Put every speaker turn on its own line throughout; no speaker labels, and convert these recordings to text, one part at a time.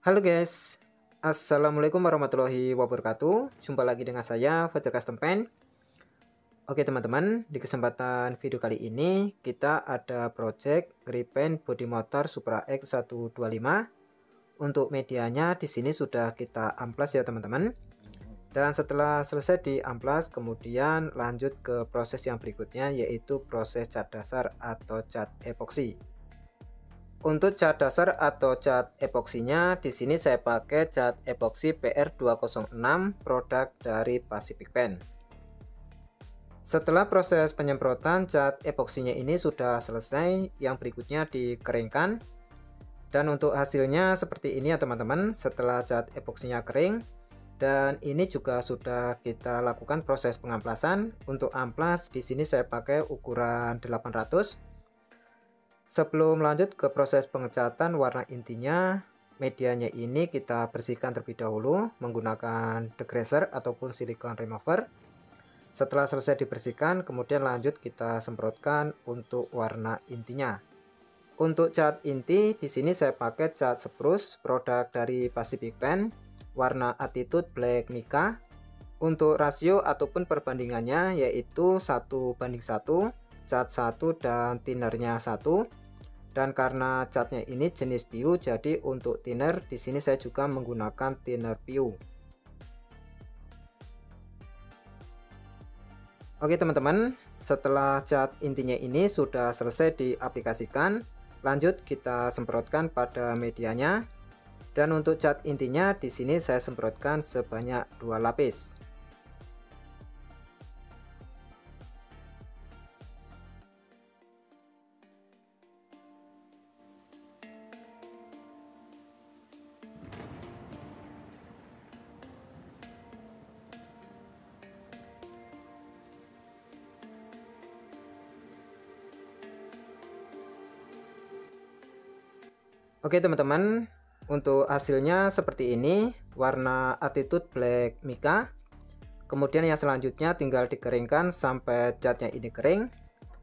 Halo guys, Assalamualaikum warahmatullahi wabarakatuh. Jumpa lagi dengan saya Fajar Custom Paint. Oke teman-teman, di kesempatan video kali ini kita ada project repaint body motor Supra X 125. Untuk medianya di sini sudah kita amplas ya teman-teman. Dan setelah selesai di amplas, kemudian lanjut ke proses yang berikutnya, yaitu proses cat dasar atau cat epoksi. Untuk cat dasar atau cat epoksinya di sini saya pakai cat epoksi PR206 produk dari Pacific Paint. Setelah proses penyemprotan cat epoksinya ini sudah selesai, yang berikutnya dikeringkan. Dan untuk hasilnya seperti ini ya teman-teman, setelah cat epoksinya kering. Dan ini juga sudah kita lakukan proses pengamplasan. Untuk amplas di sini saya pakai ukuran 800. Sebelum lanjut ke proses pengecatan warna intinya, medianya ini kita bersihkan terlebih dahulu menggunakan degreaser ataupun silikon remover. Setelah selesai dibersihkan, kemudian lanjut kita semprotkan untuk warna intinya. Untuk cat inti di sini saya pakai cat spruce produk dari Pacific Paint warna Attitude Black Mica. Untuk rasio ataupun perbandingannya yaitu 1:1, cat 1 dan thinnernya 1. Dan karena catnya ini jenis PU, jadi untuk thinner di sini saya juga menggunakan thinner PU. Oke teman-teman, setelah cat intinya ini sudah selesai diaplikasikan, lanjut kita semprotkan pada medianya. Dan untuk cat intinya di sini saya semprotkan sebanyak 2 lapis. Oke teman-teman, untuk hasilnya seperti ini, warna Attitude Black Mica. Kemudian yang selanjutnya tinggal dikeringkan sampai catnya ini kering.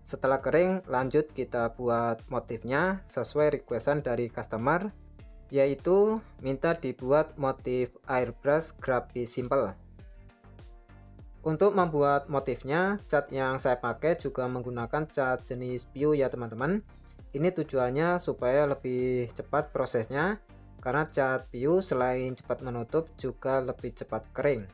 Setelah kering, lanjut kita buat motifnya sesuai requestan dari customer, yaitu minta dibuat motif airbrush grafis simple. Untuk membuat motifnya, cat yang saya pakai juga menggunakan cat jenis PU ya teman-teman. Ini tujuannya supaya lebih cepat prosesnya, karena cat PU selain cepat menutup juga lebih cepat kering.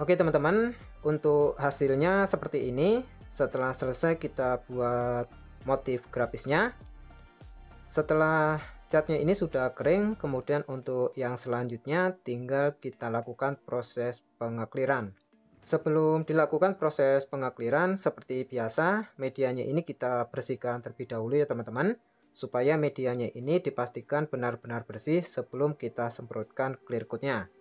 Oke teman-teman, untuk hasilnya seperti ini. Setelah selesai kita buat motif grafisnya. Setelah catnya ini sudah kering, kemudian untuk yang selanjutnya tinggal kita lakukan proses pengakliran. Sebelum dilakukan proses pengakliran, seperti biasa medianya ini kita bersihkan terlebih dahulu ya teman-teman, supaya medianya ini dipastikan benar-benar bersih sebelum kita semprotkan clear coatnya.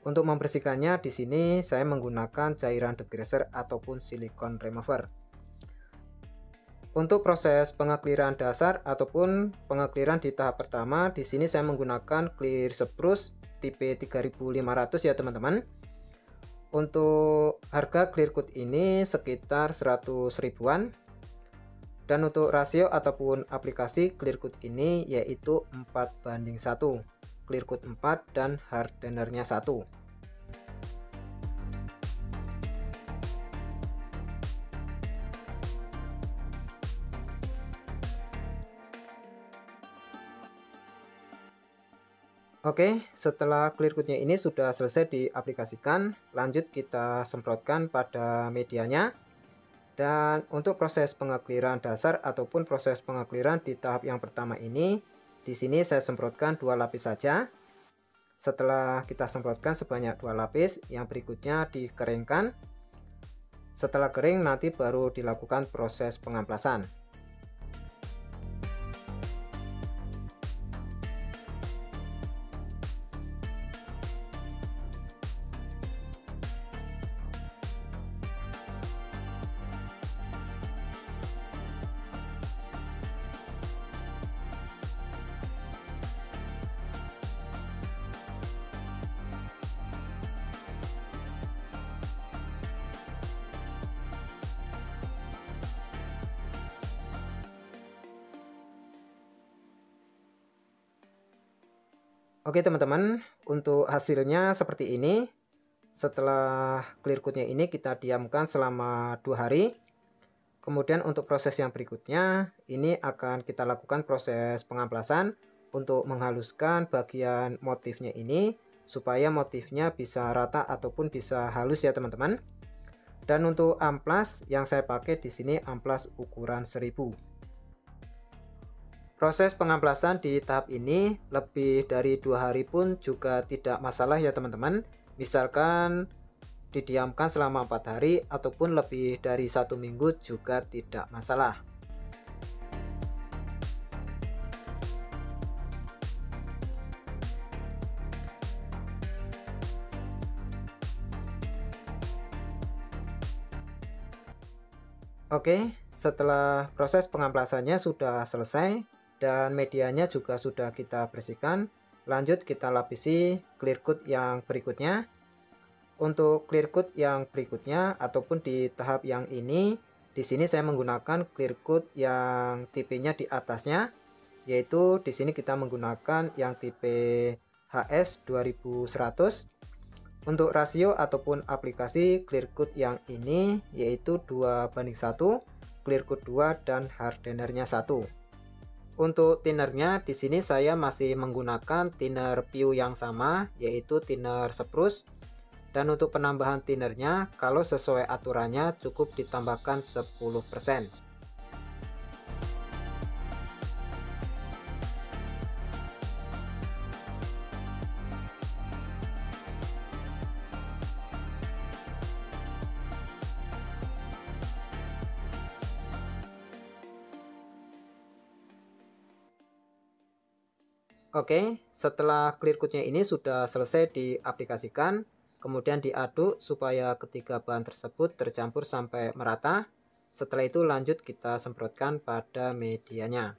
Untuk membersihkannya di sini saya menggunakan cairan degreaser ataupun silikon remover. Untuk proses pengakliran dasar ataupun pengakliran di tahap pertama, di sini saya menggunakan clear spruce tipe 3500 ya teman-teman. Untuk harga clear coat ini sekitar 100 ribuan. Dan untuk rasio ataupun aplikasi clear coat ini yaitu 4:1. Clear coat 4 dan hardenernya 1. Oke, setelah clear coatnya ini sudah selesai diaplikasikan, lanjut kita semprotkan pada medianya. Dan untuk proses pengekliran dasar ataupun proses pengekliran di tahap yang pertama ini, di sini saya semprotkan 2 lapis saja. Setelah kita semprotkan sebanyak 2 lapis, yang berikutnya dikeringkan. Setelah kering nanti baru dilakukan proses pengamplasan. Oke teman-teman, untuk hasilnya seperti ini. Setelah clear coatnya ini kita diamkan selama 2 hari. Kemudian untuk proses yang berikutnya, ini akan kita lakukan proses pengamplasan untuk menghaluskan bagian motifnya ini supaya motifnya bisa rata ataupun bisa halus ya teman-teman. Dan untuk amplas yang saya pakai di sini amplas ukuran 1000. Proses pengamplasan di tahap ini lebih dari 2 hari pun juga tidak masalah ya teman-teman. Misalkan didiamkan selama 4 hari ataupun lebih dari 1 minggu juga tidak masalah. Oke, setelah proses pengamplasannya sudah selesai dan medianya juga sudah kita bersihkan, lanjut kita lapisi clear coat yang berikutnya. Untuk clear coat yang berikutnya ataupun di tahap yang ini, di sini saya menggunakan clear coat yang tipenya di atasnya, yaitu di sini kita menggunakan yang tipe HS 2100. Untuk rasio ataupun aplikasi clear coat yang ini yaitu 2:1, clear coat 2 dan hardenernya 1. Untuk thinnernya di sini saya masih menggunakan thinner Pew yang sama, yaitu thinner spruce. Dan untuk penambahan thinnernya, kalau sesuai aturannya cukup ditambahkan 10%. Oke, setelah clear coatnya ini sudah selesai diaplikasikan, kemudian diaduk supaya ketiga bahan tersebut tercampur sampai merata. Setelah itu lanjut kita semprotkan pada medianya.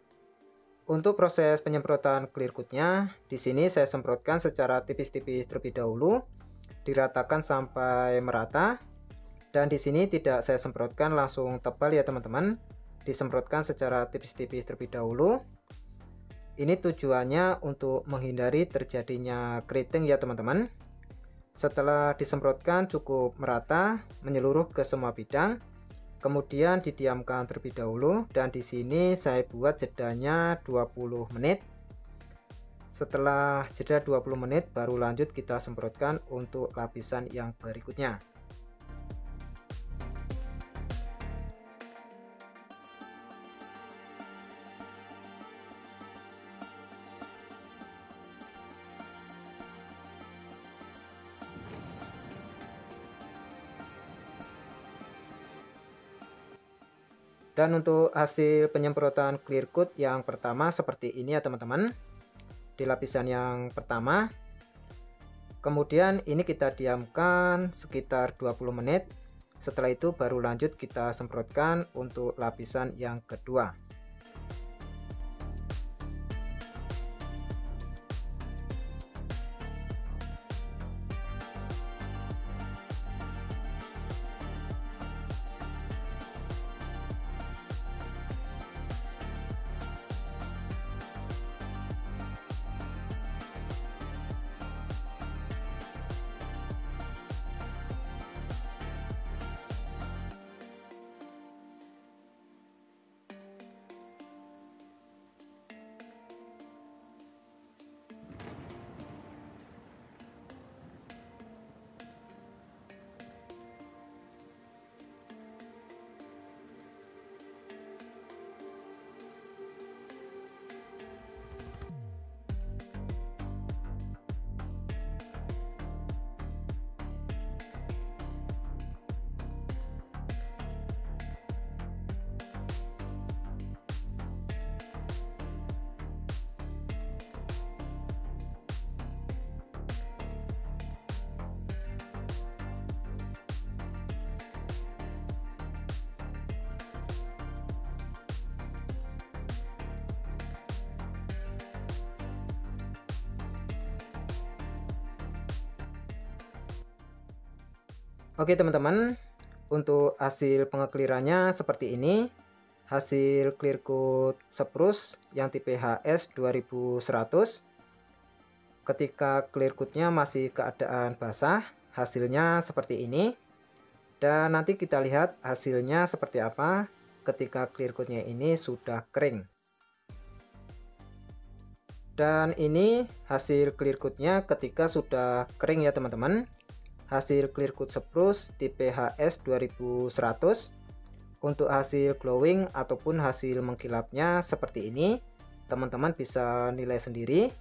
Untuk proses penyemprotan clear coatnya, di sini saya semprotkan secara tipis-tipis terlebih dahulu, diratakan sampai merata. Dan di sini tidak saya semprotkan langsung tebal ya teman-teman, disemprotkan secara tipis-tipis terlebih dahulu. Ini tujuannya untuk menghindari terjadinya keriting ya teman-teman. Setelah disemprotkan cukup merata menyeluruh ke semua bidang, kemudian didiamkan terlebih dahulu dan di sini saya buat jedanya 20 menit. Setelah jeda 20 menit baru lanjut kita semprotkan untuk lapisan yang berikutnya. Dan untuk hasil penyemprotan clear coat yang pertama seperti ini ya teman-teman, di lapisan yang pertama. Kemudian ini kita diamkan sekitar 20 menit. Setelah itu baru lanjut kita semprotkan untuk lapisan yang kedua. Oke teman-teman, untuk hasil pengeklirannya seperti ini. Hasil clear coat spruce yang tipe HS 2100. Ketika clear coatnya masih keadaan basah, hasilnya seperti ini. Dan nanti kita lihat hasilnya seperti apa ketika clear coatnya ini sudah kering. Dan ini hasil clear coatnya ketika sudah kering ya teman-teman. Hasil clear coat spruce tipe HS 2100. Untuk hasil glowing ataupun hasil mengkilapnya seperti ini, teman-teman bisa nilai sendiri.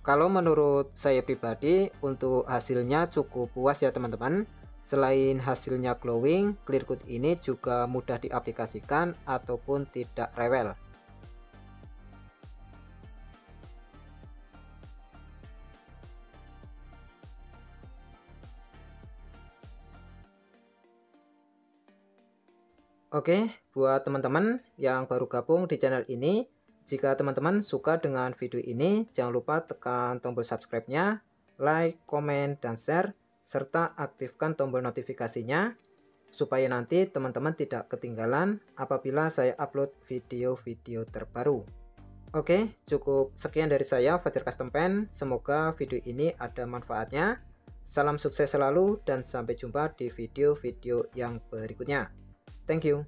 Kalau menurut saya pribadi, untuk hasilnya cukup puas ya teman-teman. Selain hasilnya glowing, clear coat ini juga mudah diaplikasikan ataupun tidak rewel. Oke, buat teman-teman yang baru gabung di channel ini, jika teman-teman suka dengan video ini, jangan lupa tekan tombol subscribe-nya, like, komen, dan share, serta aktifkan tombol notifikasinya, supaya nanti teman-teman tidak ketinggalan apabila saya upload video-video terbaru. Oke, cukup sekian dari saya, Fajar Custom Pen. Semoga video ini ada manfaatnya. Salam sukses selalu dan sampai jumpa di video-video yang berikutnya. Thank you.